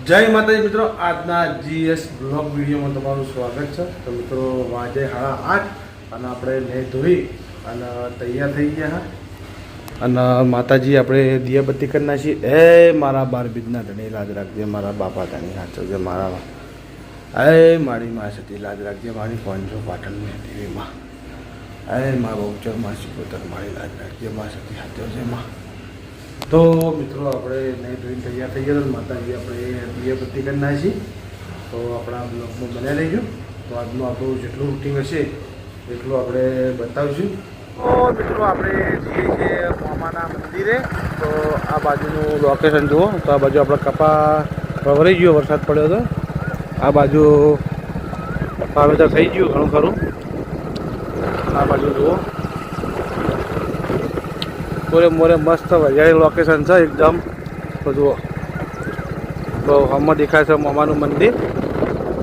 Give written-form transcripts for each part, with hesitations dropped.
જય માતાજી મિત્રો, આજના જીએસ બ્લોગ વિડીયોમાં તમારું સ્વાગત છે. તો મિત્રો વાજે 8:30 અને આપણે નહીં ધોઈ અને તૈયાર થઈ ગયા અને માતાજી આપણે દિયાબત્તી કરી નાખી. એ મારા બાર બીજના ધણી લાજ રાખજે, મારા બાપા ધણી સાચવજે, મારા એ મારી મા સતી લાજ રાખજે, મારી પંજો પાટણની દેવીમાં એ મા બહુચર માં શિકોતર મારી લાજ રાખજે, મા સતી સાચવજે માં. તો મિત્રો આપણે નહીં ધોઈને તૈયાર થઈ ગયા. માતાજી આપણે દિયાબત્તી કરી નાખી. તો આપણા બ્લોગમાં બનાવી રહીશું. તો આજનું આપણું જેટલું રૂટિંગ હશે એટલું આપણે બતાવીશું. તો મિત્રો આપણે જઈએ છીએ મામાના મંદિરે. તો આ બાજુનું લોકેશન જુઓ. તો આ બાજુ આપણે કપા વવરાઈ ગયો, વરસાદ પડ્યો હતો. આ બાજુ વાવેતર થઈ ગયું ઘણું ખરું. આ બાજુ જુઓ, મોરે મોરે મસ્ત વરિયાળી લોકેશન છે એકદમ. તો જુઓ, તો હમણાં દેખાય છે મામાનું મંદિર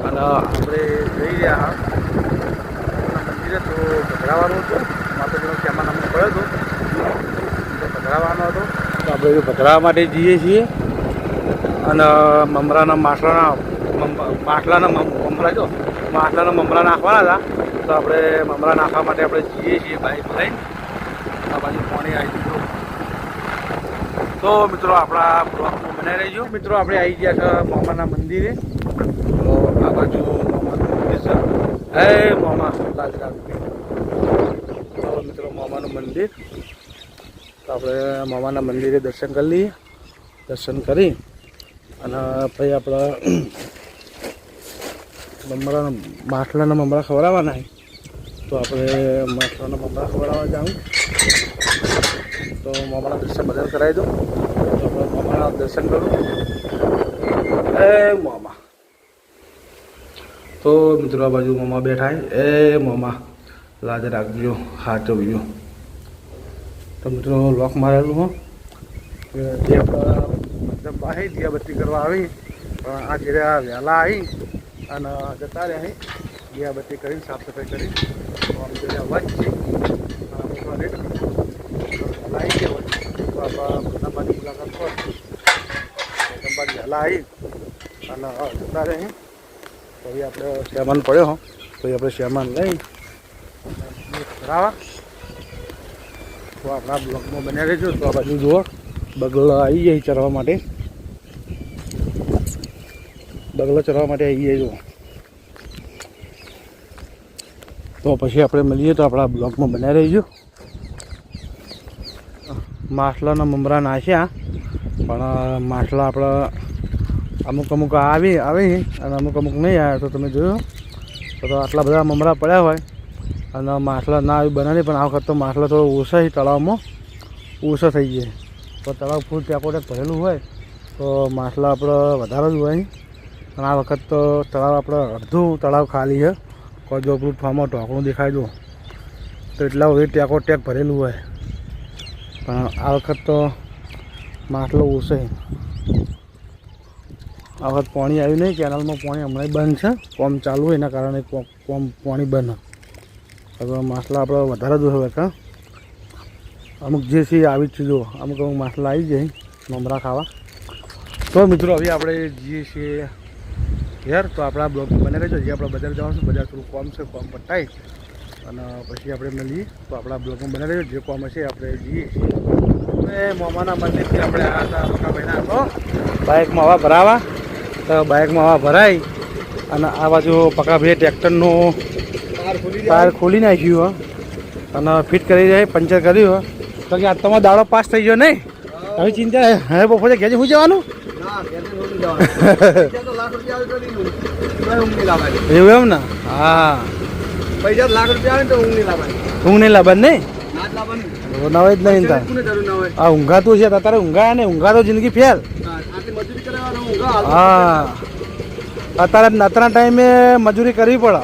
અને આપણે જઈ રહ્યા મંદિરે. તો ભદ્રાવાનું હતું, માતાજીનો કેમાં નામ પડ્યો હતો તો ભદ્રાવાનો હતો. તો આપણે ભદ્રાવા માટે જઈએ છીએ અને મમરાના માછલાના મમરા નાખવાના હતા. તો આપણે મમરા નાખવા માટે આપણે જઈએ છીએ બાઈક લઈને. આ બાજુ પાણી આવી ગયું. તો મિત્રો આપણા બ્લોગમાં બનાવી રહીજો. મિત્રો આપણે આવી ગયા છે મામાના મંદિરે. તો આ બાજુ મામાનું મંદિર છે. હે મામા લાજ રાખજે. તો મિત્રો મામાનું મંદિર. તો આપણે મામાના મંદિરે દર્શન કરી લઈએ. દર્શન કરી અને પછી આપણે માછલાના મમરા ખવડાવવાના. તો આપણે માછલાના મમરા ખવડાવવા જાઉં. તો મામાના દર્શન બધા કરાવી દો. તો આપણે મામાના દર્શન કરું. એ મામા. તો મિત્રો આ બાજુ મામા બેઠા. એ મામા લાજ રાખજો, સાચવજો. તો મિત્રો લોક મારેલું હો. જે આપણે પાસે દિયાબત્તી કરવા આવી પણ આ જે વહેલા આવી અને જતા રહ્યા. દિયાબત્તી કરીને સાફ સફાઈ કરી અવાજ છે રેટ લાવી ગયા. તો આપણા અંબાની મુલાકાત પર અંબાની વહેલા આવી અને જતા રહે. તો હવે આપણે સામાન પડ્યો હો. તો એ આપણે સામાન લઈ ભરાવા. તો આપણા બ્લોકમાં બન્યા રહેજો. તો આ બાજુ જુઓ, બગલો આવી જાય ચરવા માટે. બગલો ચરવા માટે આવી જાય. જુઓ, તો પછી આપણે મળીએ. તો આપણા બ્લોકમાં બનાવી રહીશું. માછલાના મમરા નાખ્યા પણ માછલા આપણે અમુક આવે અને અમુક નહીં આવ્યા. તો તમે જોયું તો આટલા બધા મમરા પડ્યા હોય અને માછલા ના આવી બનાવી. પણ આ વખત તો માછલા થોડો ઓછા તળાવમાં ઓછા થઈ જાય. તો તળાવ ફૂલ ટેકોટેક ભરેલું હોય તો માછલા આપણે વધારે જ હોય. અને આ વખત તો તળાવ આપણે અડધું તળાવ ખાલી છે. કોઈ જો આપણું ફાર્મમાં ઢોકણું દેખાય જો તો એટલા સુધી ટેકોટેક ભરેલું હોય. પણ આ વખત તો માછલો ઓછો. આ વખત પાણી આવ્યું નહીં. કેનાલમાં પાણી હમણાં બંધ છે. કોમ ચાલુ હોય એના કારણે પાણી બંધ. હવે માછલા આપણે વધારે જ હોય. કાં અમુક જે છે આવી જ છે. જો અમુક માછલા આવી જાય મમરા ખાવા. તો મિત્રો હવે આપણે જઈએ છીએ ઘેર. તો આપણા બ્લોગ બને રહેજો. જે આપણે બજાર જવાનું છે, બજાર થોડું કોમ છે, કોમ પટાઈ અને પછી આપણે મળીએ. તો આપણા બ્લોગમાં બને રહેજો. જે કોમ હશે આપણે જઈએ છીએ. અને મામાના મંદિરથી આપણે આવ્યા હતા મહિના તો બાઇકમાં હવા ભરાવા. તો બાઇકમાં હવા ભરાઈ અને આ બાજુ પકાભાઈએ ટ્રેક્ટરનું ટાયર ખોલી નાખ્યું અને ફિટ કરી જાય, પંચર કર્યું. તો કે આ તમારો દાડો પાસ થઈ ગયો નહીં? હવે ચિંતા હવે બપોરે ઘેર શું જવાનું? એવું એમ ને? હા, પૈસા લાખ રૂપિયા આવે તો ઊંઘ નહીં લાવવાની. ઊંઘ નહીં લાવવાની નહીં? ના જ લાવવાની. નવે જ નહીં. આ ઊંઘાતું છે તારે ઊંઘાય ને? ઊંઘા તો જિંદગી ફેલ. આટલી મજૂરી કરાવવાનો ઊંઘા. હા, અત્યારે નતના ટાઈમે મજૂરી કરવી પડે.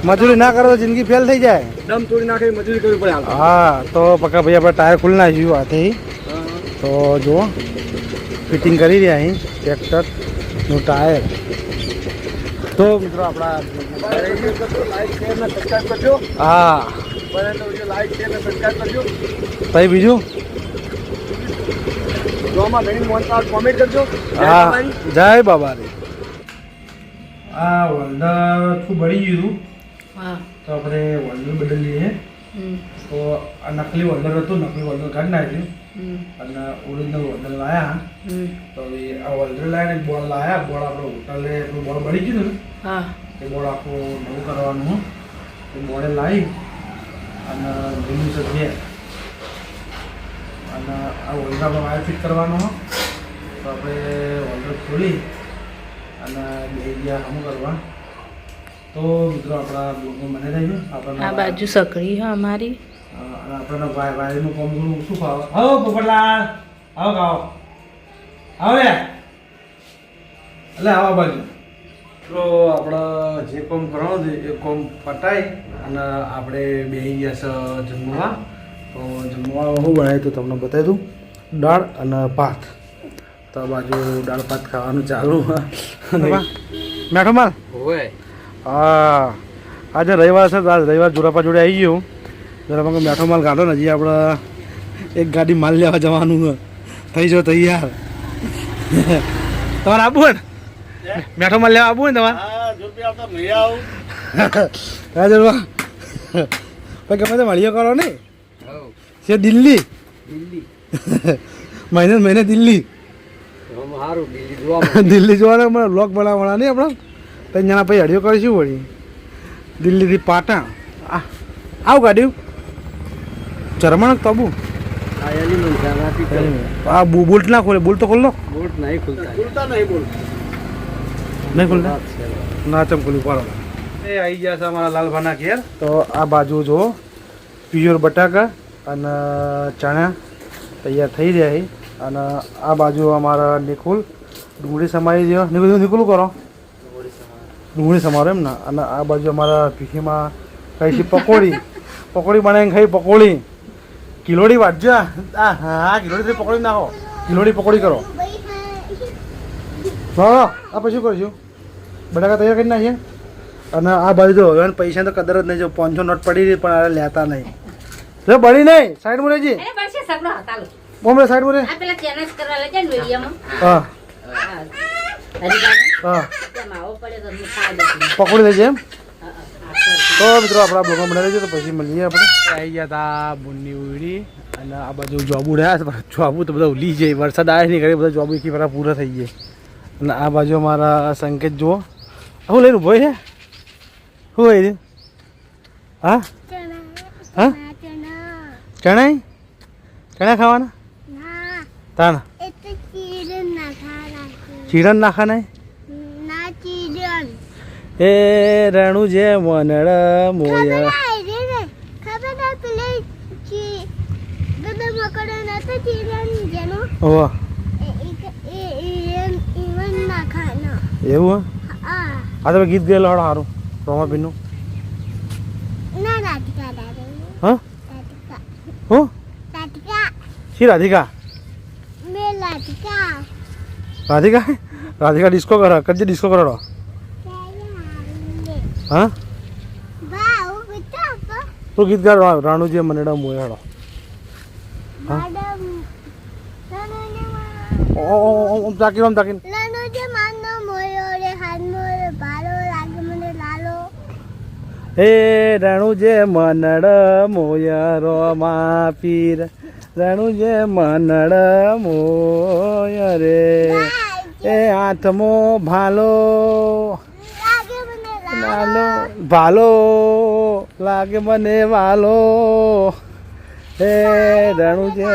મજૂરી ના કરો તો જિંદગી ફેલ થઈ જાય. દમ તોડી નાખે મજૂરી કરવી પડે. હા, તો પકા ભાઈ આપણે ટાયર ખુલી નાખ્યું હાથે. તો જુઓ ફિટિંગ કરી રહ્યા અહીં ટ્રેક્ટરનું ટાયર. તો મિત્રો આપણા લાઈક શેર ને સબસ્ક્રાઈબ કરજો. હા, લાઈક શેર ને સબસ્ક્રાઈબ કરજો. પછી બીજું જો મામા લઈને મોનતા કોમેન્ટ કરજો હા જય બાબા રે આ વલ્ડર શું બળી ગયું હા તો આપણે વલ્ડર બદલીએ તો આ નકલી વલ્ડર હતું નકલી વલ્ડર કાઢી નાખ્યું અને ઓરિજિનલ વલ્ડર લાયા તો હવે આ વલ્ડર લાવીને બોલ લાયા બોલ આપણે હોટલે આપણું બોલ બળી ગયું ને હા એ બોલ આખું નવું કરવાનું એ બોલે લાવી અને લીલું છે અને આ વલ્ડરમાં વાયર ફિટ કરવાનો તો આપણે વલ્ડર ખોલી અને બે ગયા હમું કરવા તો મિત્રો આપણા બ્લોગમાં મને રહેજો આ આપણને બાજુ સકડી હા અમારી અને આપણને વાયરનું કામ થોડું શું ફાવે આવો પોપટલાલ આવો ગાઓ આવો રે એટલે આવા બાજુ તો આપણે જે કામ કરવાનું છે એ કામ પતાય અને આપણે બેસી ગયા છે જમવા તો જમવા શું બનાવ્યું તો તમને બતાવી દઉં દાળ અને ભાત તો આ બાજુ દાળ ભાત ખાવાનું ચાલુ મેઠો માલ ઓય હા આજે રવિવાર છે તો આજ રવિવાર જોરાપા જોડે આવી ગયું જોરાપા મેઠો માલ કાઢો ને હજી આપણે એક ગાડી માલ લેવા જવાનું છે થઈ જાઓ તૈયાર તમારે આવવું ને મેઠો માલ લેવા આવવું ને તમારે હા જો બી આવતા મેં આવું હા જોરવા ભાઈ ગમે તે મળીએ કરો ને છે દિલ્હી મહિને દિલ્હી સારું દિલ્હી જોવા દિલ્હી જોવાના મને બ્લોગ બનાવવાના નહીં આપણે તો અહીંયા પછી હડિયો કરીશું વળી દિલ્હીથી પાટણ આવું કાઢ્યું ચરમણ તબુ આયાલી મંજારાથી કરો આ બુલ્ટ ના ખોલે બુલ્ટ તો ખોલ લો બોટ નહીં ખુલતા નહીં બોલ નહીં ખોલતા ના ચમ ખોલ્યું પાડો એ આવી ગયા છે અમારા લાલભાના ઘેર તો આ બાજુ જો પ્યોર બટાકા અને ચણા તૈયાર થઈ રહ્યા છે અને આ બાજુ અમારા નિકુલ ડુંગળી સમારી દો નિકુલ કરો ડુંગળી સમારો એમ ને અને આ બાજુ અમારા પીઠીમાં કઈ છે પકોડી પકોડી બનાવીને ખાઈ પકોડી કિલોડી વાટજો હા કિલોડી પકોડી નાખો કિલોડી પકોડી કરો હા આ પછી શું કરશું બટાકા તૈયાર કરી નાખીએ અને આ બાજુ જો હવે પૈસા તો કદર જ નહીં જો 500 નોટ પડી રહી પણ લેતા નહીં જો બળી નહીં સાઈડમાં રહેજી અરે બસ સગડો હતાલો બોમ્બે સાઈડમાં રહે આ પેલા ચેલેન્જ કરવા લે છે ને વિડિયોમાં હા હરીબાને હા તેમાં આવો પડે તો હું ખાઈ દઉં પકોડી લેજે એમ તો મિત્રો આપણા બ્લોગમાં બનાવી દઈએ તો પછી મળીએ આપણે આવી ગયા હતા બુનની ઉડી અને આ બાજુ જોબુ રહ્યા જોબુ તો બધા ઉલી જાય વરસાદ આવે નહીં કરે બધા જોબુ એકી વાર પૂરા થઈ જાય અને આ બાજુ અમારા સંકેત જુઓ શું લઈને ઉભો છે શું હોય હા હા ચણા ચણા ખાવાના તાના ચીડન નાખા નહીં એ રણું જે મનડ મોયા ઓહ એવું હા તમે ગીત ગયેલો હાડો સારું રોમાબીનનું હા હું શી રાધિકા રાધિકા રાધિકા ડિસ્કો કરો કરજે ડિસ્કો કરો હા તું ગીત ગાડો રાણુ જે મનેડા મોયાડો ઓમ તાકી ઓમ તાકી હે રણુ જે મનડ મોયરો મા પીર રણુ જે મનડ મોય રે એ આઠમો ભાલો લાલો ભાલો લાગે મને વાલો હે રણુ જે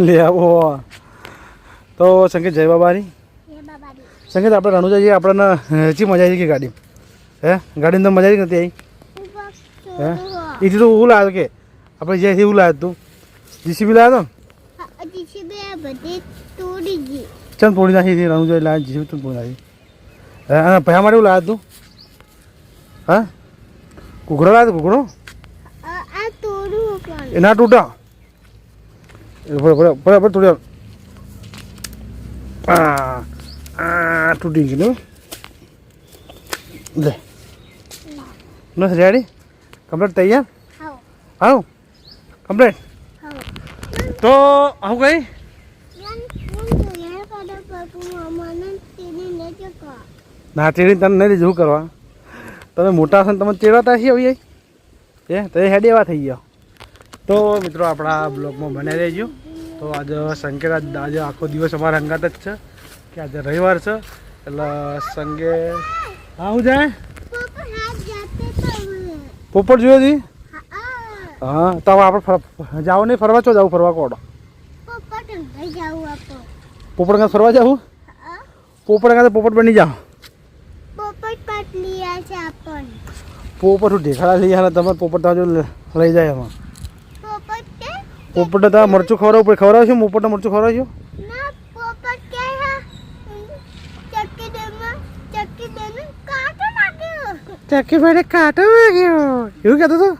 લેવો તો સંકેત જય બાબાની સંકેત આપણે રણુજા જઈએ આપણને હજી મજા આવી કે ગાડી હે ગાડીની તો મજા આવી નથી આવી હે એથી તો હું લાવ્યો કે આપણે જ્યાંથી એવું લાવ્યો તું જીસીબી લાવ્યો તો ચમ તોડી નાખી હતી રણુજા લાવ્યો જીસીબી તું તોડી નાખી અને ભયા માટે એવું લાવ્યો તું હા કુકડો લાવ્યો કુકડો એ ના તૂટા બરાબર તોડ્યા તૂટી ગયું લે નથી રેડી કમ્પ્લીટ તૈયાર આવું કમ્પ્લીટ તો હું કઈ ના ચેડી તને નહીં લીધું શું કરવા તમે મોટા છો ને તમે ચેડાતા છીએ હવે એ તો એ હેડ એવા થઈ ગયા તો મિત્રો આપણા બ્લોગમાં બનાવી રહેજો તો આજે સંકેત આજે આખો દિવસ અમારા હંગાત જ છે કે આજે રવિવાર છે એટલે સંગે હા હું જાય પોપટ જોયો હતી હા તો હવે આપણે જાઓ નહીં ફરવા ચો જાવ ફરવા કોડો પોપટ કાં ફરવા જાવું પોપટ કાં પોપટ બની જાઓ પોપટ હું ઢેખાડા લઈ આવે તમારે પોપટ તો લઈ જાય એમાં પોપટ તો મરચું ખવડાવવું પડે ખવડાવશું પોપટને મરચું ખવડાવશું ચક્કી ભાઈ કાંટો વાગ્યો એવું કહેતો તો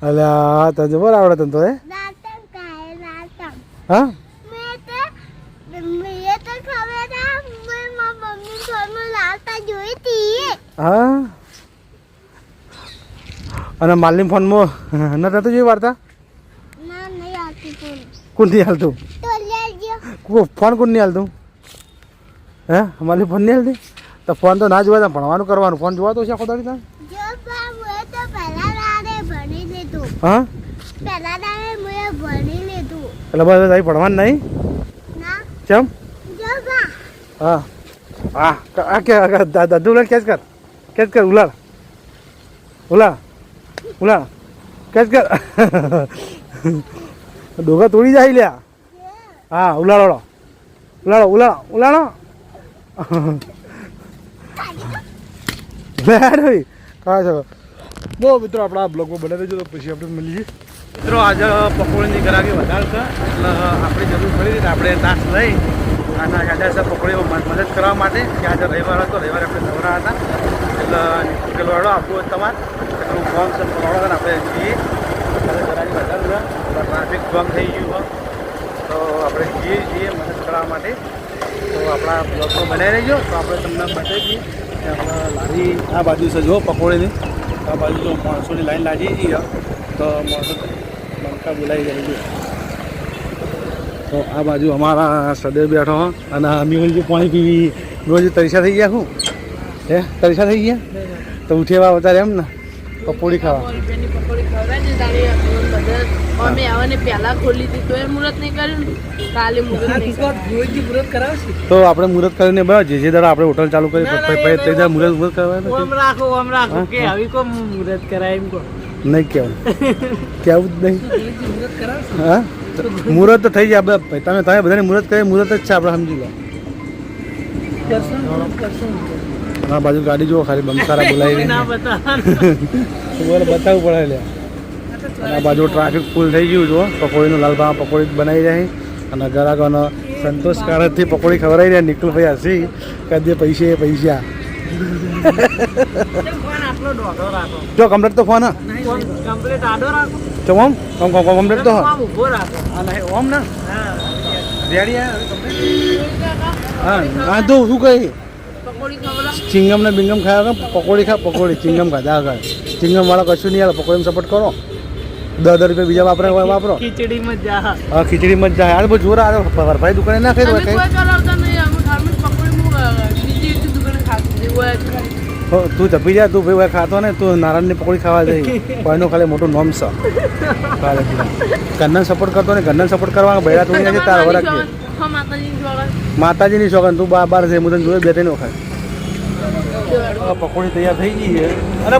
અલ્યા તને જબર આવડે તને તો હા હા અને માલની ફોનમાં નતું જોઈ વાર્તા કોણ નહીં હાલતું ફોન કોણ નહીં હાલતું હે માલી ફોન નહીં હાલતી તો ફોન તો ના જોવા ભણવાનું કરવાનું ફોન જોવા તો છે આખો દાડી તાર હા એટલે બસ તારી ભણવાનું નહીં ચમ હા હા આ કે દાદુ ઉલાડ કેચ કર ઉલાડ કેચ કર ડોગા તોડી જાય લ્યા હા ઉલાડો કાં છો બહુ મિત્રો આપણા બ્લોગમાં બનાવી દેજો તો પછી આપણે મળીએ મિત્રો આજે પકોડીની ગ્રાહકી વધારે છે એટલે આપણી જરૂર પડી હતી આપણે તાસ લઈ અને આજે સર પકોડીઓ મદદ કરવા માટે કે આજે રવિવાર હતો રવિવારે આપણે નવરા હતા એટલે પેલો આપવું તમારે એટલું ફોર્મ છે પકડો આપણે જઈએ ગ્રાહકી વધારે છે ટ્રાફિક જામ થઈ ગયું હોય તો આપણે જઈએ મદદ કરવા માટે તો આપણા બ્લોગમાં બનાવી રહેજો તો આપણે તમને બતાવી દઈએ કે આપણા લારી આ બાજુ છે જો પકોડીની આ બાજુ જો માણસોની લાઈન લાગી જઈએ તો માણસો મનકા બોલાવી જાય છે તો આ બાજુ અમારા સદૈવ બેઠો અને અમે જે પાણી પીવી રોજ તરીસા થઈ ગયા શું હે તરીસા થઈ ગયા તો ઉઠેવા વધારે એમ ને પકોડી ખાવા તો આપણે મુહૂર્ત કરીને બસ જે દાડા આપણે હોટલ ચાલુ કરી મુહૂર્ત કરવા નહીં કેવું કેવું જ નહીં હા મુહૂર્ત તો થઈ જાય તમે બધાને મુહૂર્ત કરી મુહૂર્ત જ છે આપણે સમજી લો હા બાજુ ગાડી જુઓ ખાલી બમસારા બોલાવી બતાવવું પડે લે આ બાજુ ટ્રાફિક ફૂલ થઈ ગયું જો પકોડીનું લાલભા પકોડી બનાવી જાય અને ગ્રાહકોનો સંતોષકારકથી પકોડી ખવડાવી રહ્યા નિકુલ ભાઈ હસી કદે પૈસા જો કમ્પ્લીટ તો ફોન ઓમ કમ્પ્લીટ તો ઓમ ના રેડી હા તો શું કહી ચિંગમ ને બિંગમ ખાયા પકોડી ચિંગમ ખાધા આગળ ચિંગમ વાળા કશું નહીં આવે પકોડીમાં સપોર્ટ કરો 10 રૂપિયા બીજા વાપરો ખીચડીમાં જ જાય યાર બહુ જોર આવે ભાઈ દુકાને ના ખાઈ તું ચપી જા તું ભાઈ ખાતો ને તું નારાયણની પકોડી ખાવા જઈ કોઈનું ખાલી મોટું નોમ છે ઘરને સપોર્ટ કરતો ને ઘરને સપોર્ટ કરવાનો બૈરા તું નથી તારા વરખ માતાજીની શોખન તું બાર છે હું તને જોયું 2-3 વખત પકોડી તૈયાર થઈ ગઈ છે અરે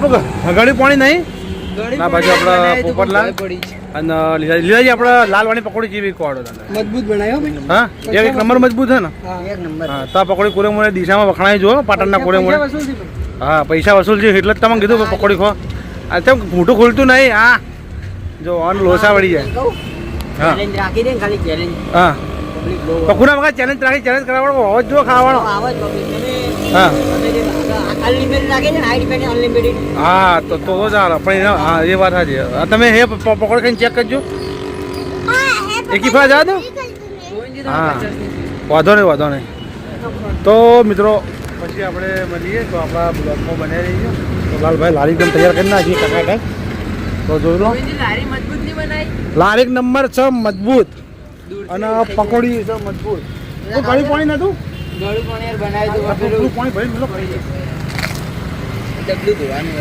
ઘડી પાણી નહીં ના બાજુ આપણા પોપટલાલ અને લીલાજી આપણે લાલવાણી પકોડી જેવી કોડો મજબૂત બનાવ્યો હા એક નંબર મજબૂત છે ને હા તો પકોડી કોરે મોરે દિશામાં વખણાઈ જો પાટણના કોરે મોરે હા પૈસા વસૂલ છે એટલે જ તમને કીધું પકોડી ખો આ તેમ મોટું ખોલતું નહીં હા જો ઓન લોસા વળી જાય હા હા પકોડા વગર ચેલેન્જ કરાવવાનો હોવ જો ખાવાનો હા હા તો ચાલો પણ હા એ વાત સાચી તમે હે પકોડ ખાઈને ચેક કરજો એકી ફા જા દો હા વાંધો નહીં તો મિત્રો પછી આપણે મળીએ તો આપણા બ્લોગમાં બનાવી રહીએ તો લાલભાઈ લારી એકદમ તૈયાર કરી નાખીએ ટકાટક તો જોઈ લો લારી મજબૂત નહીં બનાવી લારી એક નંબર છે મજબૂત દૂરથી અને દેખાય જાય. પકોડી છે મજબૂત તો ગળ્યું પાણી નતું ગળું પણ યાર બનાવ્યું પેલું પાણી ભરી મેલો ડબલું ધોવાનું